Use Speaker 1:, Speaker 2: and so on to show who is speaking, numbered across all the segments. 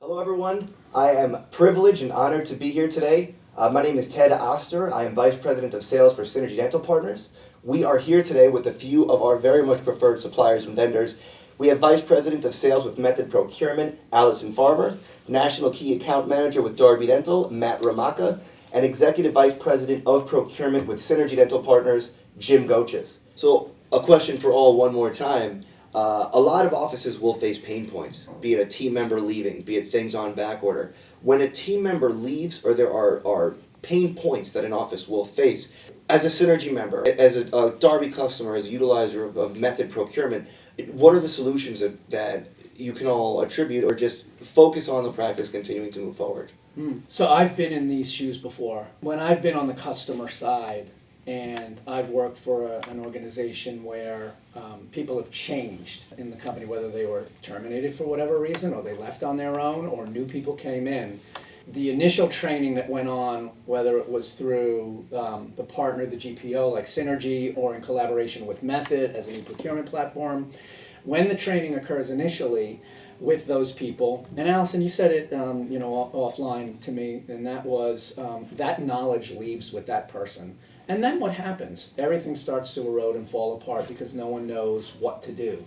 Speaker 1: Hello everyone, I am privileged and honored to be here today. My name is Ted Oster. I am Vice President of Sales for Synergy Dental Partners. We are here today with a few of our very much preferred suppliers and vendors. We have Vice President of Sales with Method Procurement, Allison Farber, National Key Account Manager with Darby Dental, Matt Ramaka, and Executive Vice President of Procurement with Synergy Dental Partners, Jim Goches. So a question for all one more time. A lot of offices will face pain points, be it a team member leaving, be it things on back order. When a team member leaves or there are pain points that an office will face, as a Synergy member, as a Darby customer, as a utilizer of Method Procurement, what are the solutions that you can all attribute or just focus on the practice continuing to move forward?
Speaker 2: So I've been in these shoes before. When I've been on the customer side, and I've worked for an organization where people have changed in the company, whether they were terminated for whatever reason, or they left on their own, or new people came in. The initial training that went on, whether it was through the partner, the GPO, like Synergy, or in collaboration with Method as an e-procurement platform, when the training occurs initially with those people, and Allison, you said it offline to me, and that was that knowledge leaves with that person. And then what happens? Everything starts to erode and fall apart because no one knows what to do.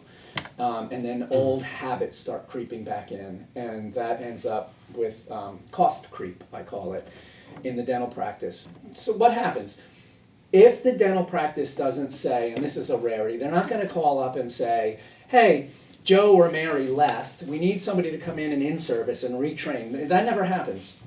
Speaker 2: And then old habits start creeping back in, and that ends up with cost creep, I call it, in the dental practice. So what happens? If the dental practice doesn't say, and this is a rarity, they're not going to call up and say, hey, Joe or Mary left, we need somebody to come in in-service and retrain. That never happens.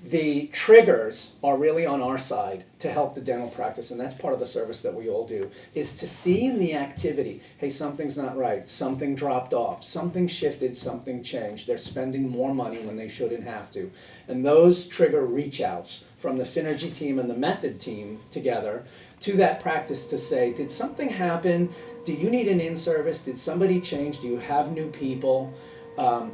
Speaker 2: The triggers are really on our side to help the dental practice, and that's part of the service that we all do, is to see in the activity, hey, something's not right, something dropped off, something shifted, something changed, they're spending more money when they shouldn't have to. And those trigger reach outs from the Synergy team and the Method team together to that practice to say, did something happen? Do you need an in-service? Did somebody change? Do you have new people?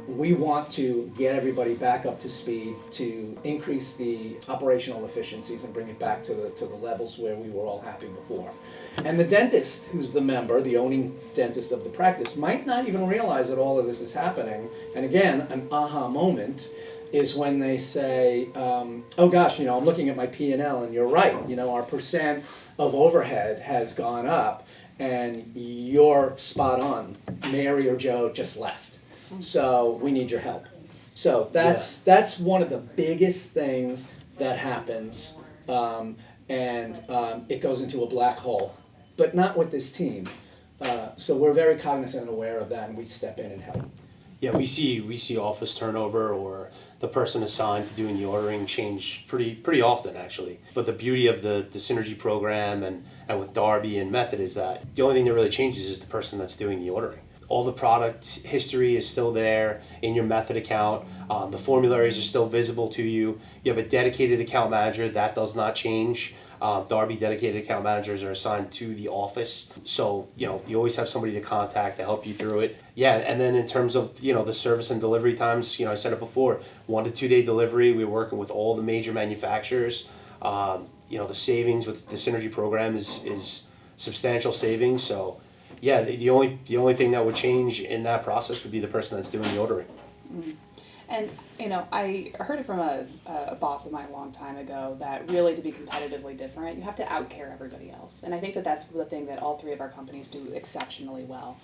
Speaker 2: We want to get everybody back up to speed to increase the operational efficiencies and bring it back to the levels where we were all happy before. And the dentist, who's the member, the owning dentist of the practice, might not even realize that all of this is happening. And again, an aha moment is when they say, oh gosh, I'm looking at my P&L and you're right, our percent of overhead has gone up and you're spot on. Mary or Joe just left. So we need your help. So that's one of the biggest things that happens, and it goes into a black hole, but not with this team. So we're very cognizant and aware of that, and we step in and help.
Speaker 3: Yeah, we see office turnover or the person assigned to doing the ordering change pretty often actually. But the beauty of the Synergy program and with Darby and Method is that the only thing that really changes is the person that's doing the ordering. All the product history is still there in your Method account. The formularies are still visible to you. You have a dedicated account manager. That does not change. Darby dedicated account managers are assigned to the office. So, you always have somebody to contact to help you through it. Yeah, and then in terms of, the service and delivery times, I said it before, 1 to 2 day delivery. We're working with all the major manufacturers. The savings with the Synergy program is substantial savings. So, yeah, the only thing that would change in that process would be the person that's doing the ordering.
Speaker 4: And I heard it from a boss of mine a long time ago that really to be competitively different, you have to outcare everybody else. And I think that that's the thing that all three of our companies do exceptionally well.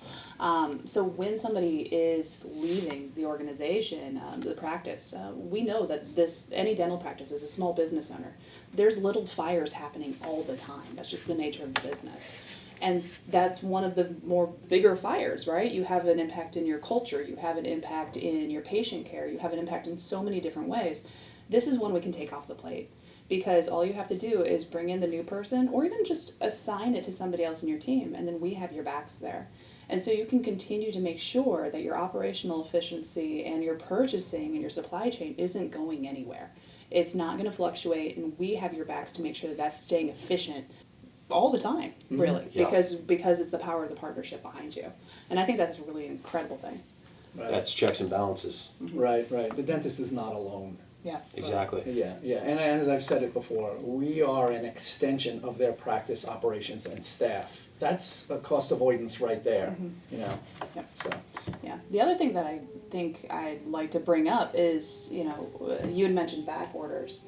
Speaker 4: So when somebody is leaving the organization, the practice, we know that any dental practice is a small business owner. There's little fires happening all the time. That's just the nature of the business. And that's one of the more bigger fires, right? You have an impact in your culture, you have an impact in your patient care, you have an impact in so many different ways. This is one we can take off the plate because all you have to do is bring in the new person or even just assign it to somebody else in your team, and then we have your backs there. And so you can continue to make sure that your operational efficiency and your purchasing and your supply chain isn't going anywhere. It's not going to fluctuate, and we have your backs to make sure that that's staying efficient all the time, really, because it's the power of the partnership behind you. And I think that's a really incredible thing.
Speaker 2: Right.
Speaker 3: That's checks and balances.
Speaker 2: Right. The dentist is not alone.
Speaker 4: Yeah.
Speaker 3: Exactly.
Speaker 2: Yeah, yeah, and as I've said it before, we are an extension of their practice operations and staff. That's a cost avoidance right there, you know,
Speaker 4: Yep.
Speaker 2: so.
Speaker 4: Yeah. The other thing that I think I'd like to bring up is, you know, you had mentioned back orders.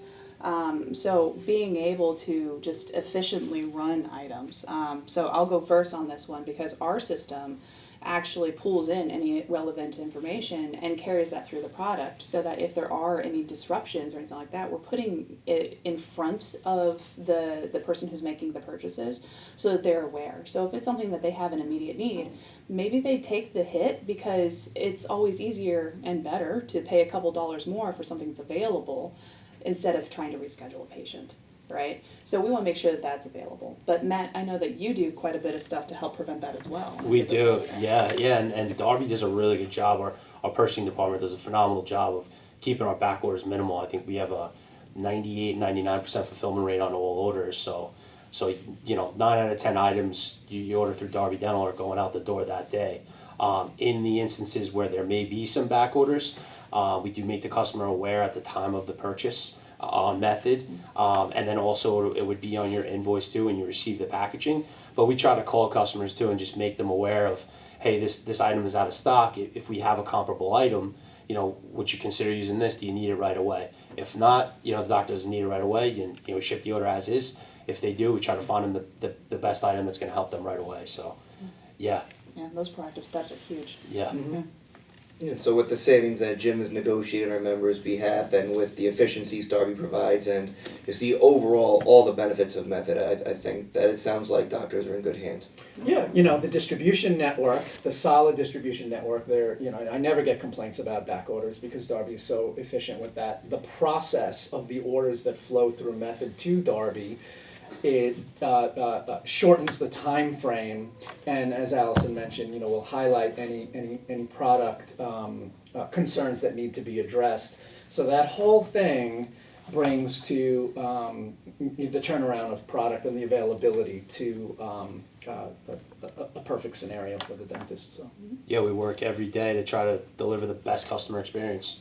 Speaker 4: So being able to just efficiently run items. So I'll go first on this one because our system actually pulls in any relevant information and carries that through the product so that if there are any disruptions or anything like that, we're putting it in front of the person who's making the purchases so that they're aware. So if it's something that they have an immediate need, maybe they take the hit because it's always easier and better to pay a couple dollars more for something that's available instead of trying to reschedule a patient, right? So we want to make sure that that's available. But Matt, I know that you do quite a bit of stuff to help prevent that as well.
Speaker 3: We do, yeah, and Darby does a really good job. Our purchasing department does a phenomenal job of keeping our back orders minimal. I think we have a 98, 99% fulfillment rate on all orders. So you know, 9 out of 10 items you order through Darby Dental are going out the door that day. In the instances where there may be some back orders, we do make the customer aware at the time of the purchase on method, and then also it would be on your invoice too when you receive the packaging. But we try to call customers too and just make them aware of, hey, this item is out of stock. If we have a comparable item, you know, would you consider using this? Do you need it right away? If not, you know, the doctor doesn't need it right away. You know, ship the order as is. If they do, we try to find them the best item that's going to help them right away. So, yeah.
Speaker 4: Yeah, those proactive steps are huge.
Speaker 3: Yeah.
Speaker 1: Yeah, so with the savings that Jim has negotiated on our members' behalf and with the efficiencies Darby provides and just the overall, all the benefits of Method, I think that it sounds like doctors are in good hands.
Speaker 2: Yeah, you know, the distribution network, the solid distribution network, there, you know, I never get complaints about back orders because Darby is so efficient with that. The process of the orders that flow through Method to Darby, it shortens the time frame, and as Allison mentioned, you know, will highlight any product concerns that need to be addressed. So that whole thing brings to the turnaround of product and the availability to a perfect scenario for the dentist. So.
Speaker 3: Yeah, we work every day to try to deliver the best customer experience.